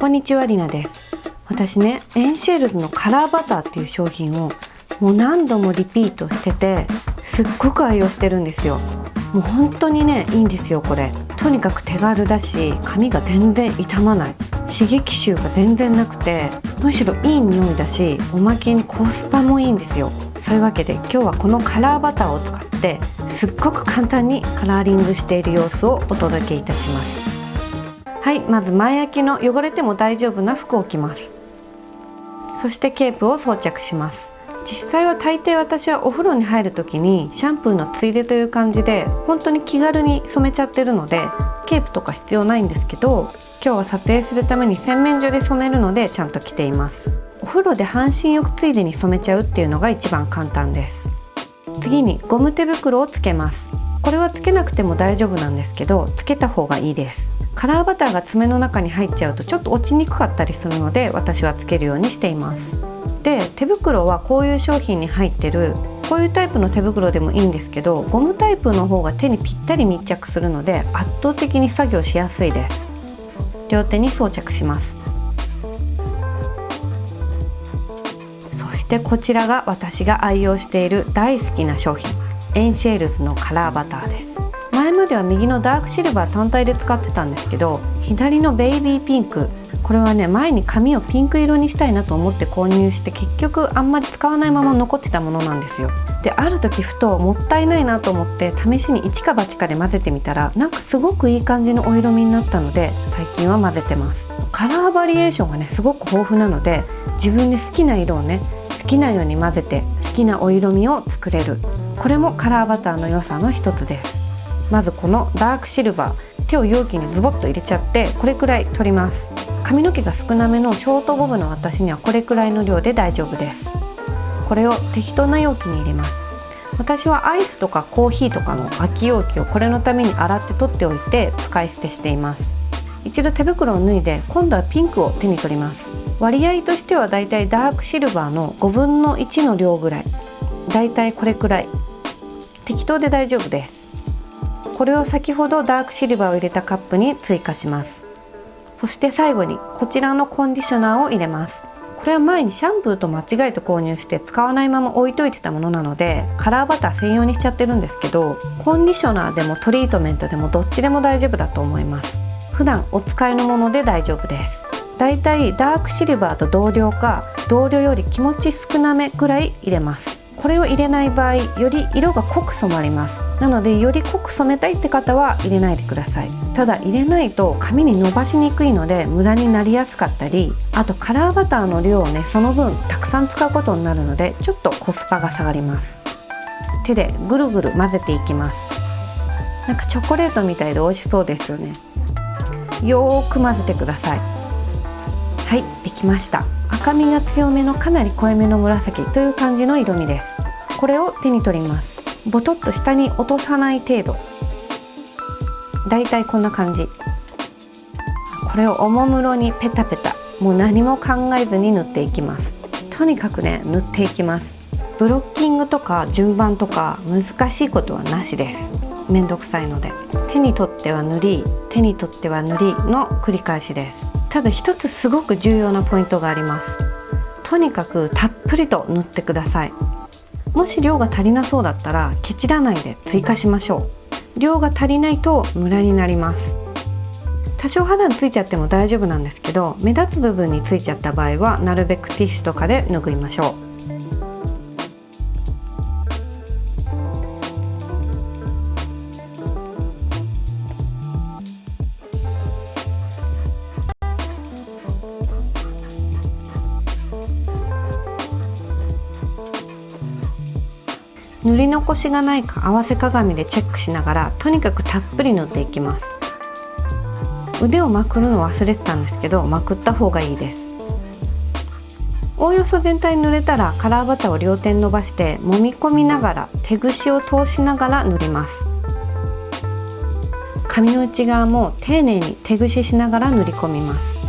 こんにちは、りなです。私ね、エンシェルズのカラーバターっていう商品をもう何度もリピートしてて、すっごく愛用してるんですよ。もう本当にね、いいんですよこれ。とにかく手軽だし、髪が全然傷まない、刺激臭が全然なくて、むしろいい匂いだし、おまけにコスパもいいんですよ。そういうわけで今日はこのカラーバターを使ってすっごく簡単にカラーリングしている様子をお届けいたします。はい、まず前開きの汚れても大丈夫な服を着ます。そしてケープを装着します。実際は大抵私はお風呂に入る時にシャンプーのついでという感じで本当に気軽に染めちゃってるのでケープとか必要ないんですけど、今日は撮影するために洗面所で染めるのでちゃんと着ています。お風呂で半身浴ついでに染めちゃうっていうのが一番簡単です。次にゴム手袋をつけます。これはつけなくても大丈夫なんですけど、つけた方がいいです。カラーバターが爪の中に入っちゃうとちょっと落ちにくかったりするので、私はつけるようにしています。で、手袋はこういう商品に入ってるこういうタイプの手袋でもいいんですけど、ゴムタイプの方が手にぴったり密着するので圧倒的に作業しやすいです。両手に装着します。そしてこちらが私が愛用している大好きな商品、エンシェルズのカラーバターです。前までは右のダークシルバー単体で使ってたんですけど、左のベイビーピンク、これはね、前に髪をピンク色にしたいなと思って購入して結局あんまり使わないまま残ってたものなんですよ。で、ある時ふともったいないなと思って試しに一か八かで混ぜてみたら、なんかすごくいい感じのお色味になったので最近は混ぜてます。カラーバリエーションがねすごく豊富なので、自分で好きな色をね好きなように混ぜて好きなお色味を作れる、これもカラーバターの良さの一つです。まずこのダークシルバー、手を容器にズボッと入れちゃってこれくらい取ります。髪の毛が少なめのショートボブの私にはこれくらいの量で大丈夫です。これを適当な容器に入れます。私はアイスとかコーヒーとかの空き容器をこれのために洗って取っておいて使い捨てしています。一度手袋を脱いで今度はピンクを手に取ります。割合としてはだいたいダークシルバーの5分の1の量ぐらい、だいたいこれくらい、適当で大丈夫です。これを先ほどダークシルバーを入れたカップに追加します。そして最後にこちらのコンディショナーを入れます。これは前にシャンプーと間違えて購入して使わないまま置いといてたものなのでカラーバター専用にしちゃってるんですけど、コンディショナーでもトリートメントでもどっちでも大丈夫だと思います。普段お使いのもので大丈夫です。だいたいダークシルバーと同量か同量より気持ち少なめくらい入れます。これを入れない場合より色が濃く染まります。なのでより濃く染めたいって方は入れないでください。ただ入れないと髪に伸ばしにくいのでムラになりやすかったり、あとカラーバターの量をねその分たくさん使うことになるのでちょっとコスパが下がります。手でぐるぐる混ぜていきます。なんかチョコレートみたいで美味しそうですよね。よーく混ぜてください。はい、できました。赤みが強めのかなり濃いめの紫という感じの色味です。これを手に取ります。ボトッと下に落とさない程度、だいたいこんな感じ。これをおもむろにペタペタ、もう何も考えずに塗っていきます。とにかくね塗っていきます。ブロッキングとか順番とか難しいことはなしです。めんどくさいので手に取っては塗り、手に取っては塗りの繰り返しです。ただ一つすごく重要なポイントがあります。とにかくたっぷりと塗ってください。もし量が足りなそうだったらケチらないで追加しましょう。量が足りないとムラになります。多少肌についちゃっても大丈夫なんですけど、目立つ部分についちゃった場合はなるべくティッシュとかで拭いましょう。塗り残しがないか合わせ鏡でチェックしながらとにかくたっぷり塗っていきます。腕をまくるの忘れてたんですけど、まくった方がいいです。おおよそ全体に塗れたらカラーバターを両手に伸ばして揉み込みながら手ぐしを通しながら塗ります。髪の内側も丁寧に手ぐししながら塗り込みます。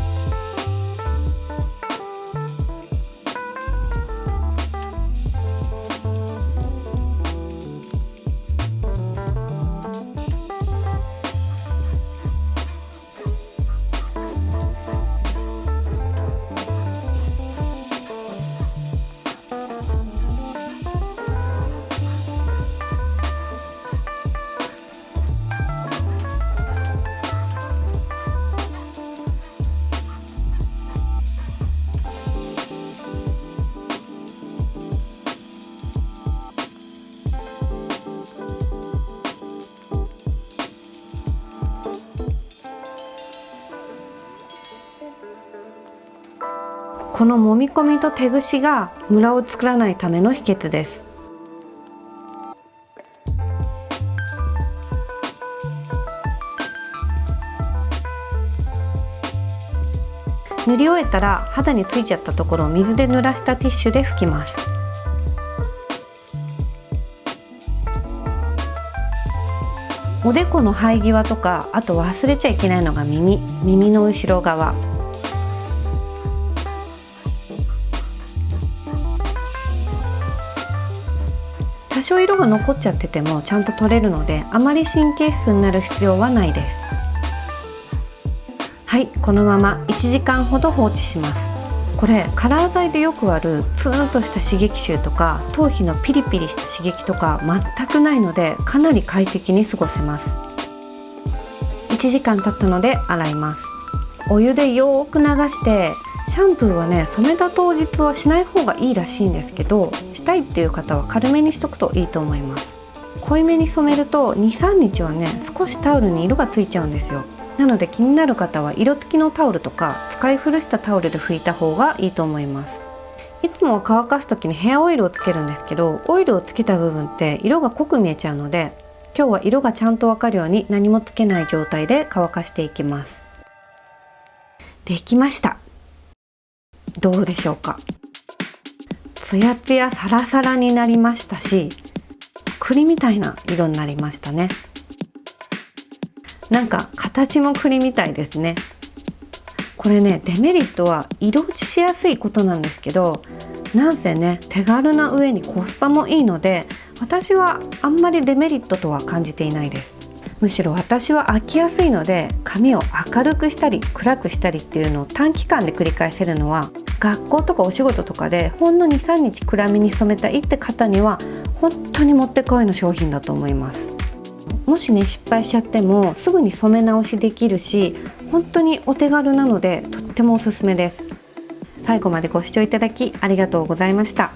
この揉み込みと手ぐしがムラを作らないための秘訣です。塗り終えたら肌についちゃったところを水で濡らしたティッシュで拭きます。おでこの生え際とか、あと忘れちゃいけないのが耳の後ろ側、多少色が残っちゃっててもちゃんと取れるので、あまり神経質になる必要はないです。はい、このまま1時間ほど放置します。これカラー剤でよくあるツーンとした刺激臭とか頭皮のピリピリした刺激とか全くないので、かなり快適に過ごせます。1時間経ったので洗います。お湯でよーく流して、シャンプーはね、染めた当日はしない方がいいらしいんですけど、したいっていう方は軽めにしとくといいと思います。濃いめに染めると 2,3 日はね、少しタオルに色がついちゃうんですよ。なので気になる方は色付きのタオルとか使い古したタオルで拭いた方がいいと思います。いつもは乾かす時にヘアオイルをつけるんですけど、オイルをつけた部分って色が濃く見えちゃうので、今日は色がちゃんとわかるように何もつけない状態で乾かしていきます。できました。どうでしょうか。ツヤツヤサラサラになりましたし、栗みたいな色になりましたね。なんか形も栗みたいですね。これね、デメリットは色落ちしやすいことなんですけど、なんせね、手軽な上にコスパもいいので、私はあんまりデメリットとは感じていないです。むしろ私は飽きやすいので、髪を明るくしたり暗くしたりっていうのを短期間で繰り返せるのは、学校とかお仕事とかでほんの 2,3 日暗めに染めたいって方には本当にもってこいの商品だと思います。もしね、失敗しちゃってもすぐに染め直しできるし、本当にお手軽なのでとってもおすすめです。最後までご視聴いただきありがとうございました。